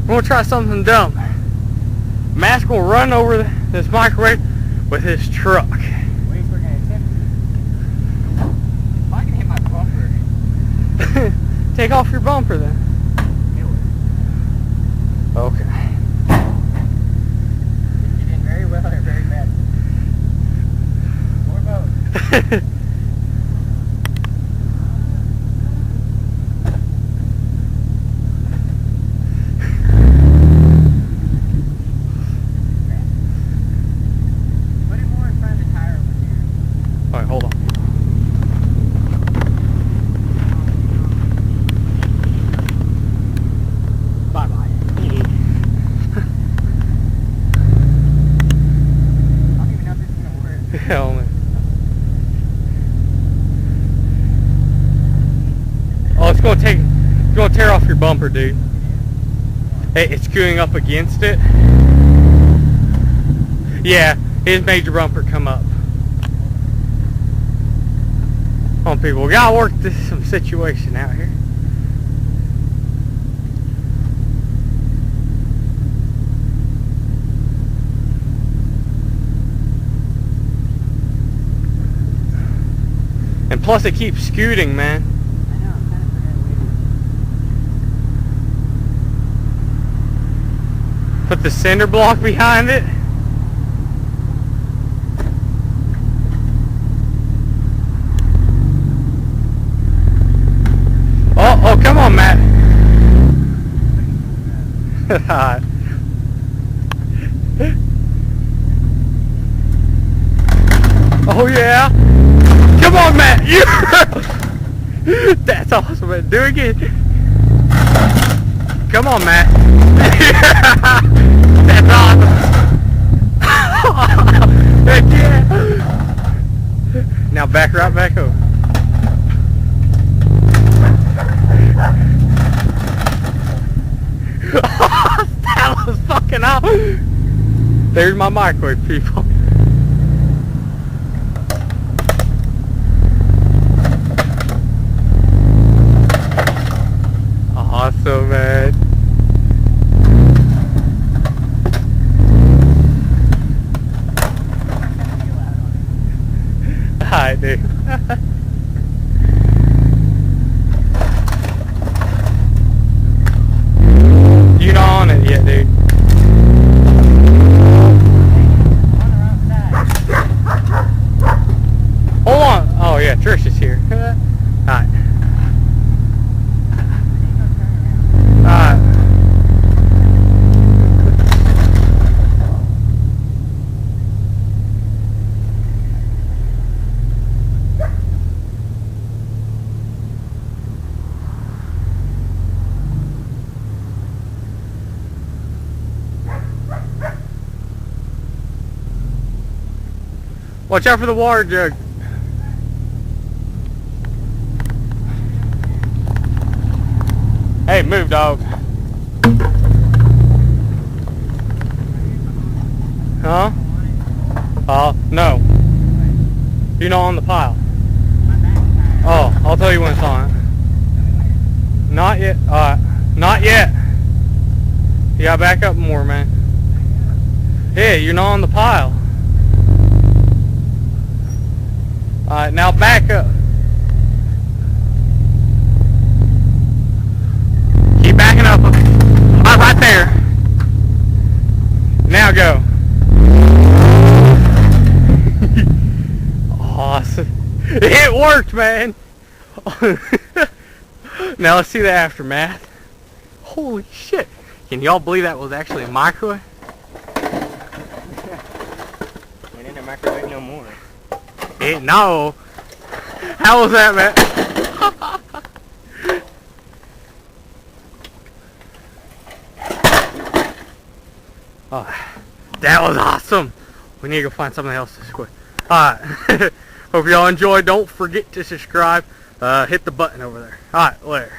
We're gonna try something dumb. Matt's gonna run over this microwave with his truck. Ways we're gonna attempt it. I can hit my bumper. Take off your bumper then. Okay. You did very well or very bad. Or both. Put it more in front of the tire over here. Alright, hold on. Bye-bye. I don't even know if this is gonna work. Hell, man. Oh, it's gonna tear off your bumper, dude. Hey, it's skewing up against it. Yeah, it made your bumper come up. Come on, people, we gotta work some situation out here. And plus, it keeps scooting, man. I know, I'm trying to forget what Put the cinder block behind it. Oh, come on, Matt. Oh, yeah. Come on, Matt. That's awesome, man. Do it again. Come on, Matt. That's awesome. Heck yeah. Now back right back over. That was fucking out. There's my microwave, people. Awesome, man. Alright, dude. You're not on it yet, dude. Hold on. Oh, yeah, Trish is here. Alright. Watch out for the water jug. Hey, move, dog. Huh? No. You're not on the pile. Oh, I'll tell you when it's on. Not yet. Not yet. You gotta back up more, man. Yeah, you're not on the pile. Alright, now back up. Keep backing up. Alright, right there. Now go. Awesome. It worked, man. Now let's see the aftermath. Holy shit. Can y'all believe that was actually a microwave? It ain't a microwave no more. No. How was that, man? Oh, that was awesome. We need to go find something else this quick. Alright. Hope y'all enjoyed. Don't forget to subscribe. Hit the button over there. Alright, later.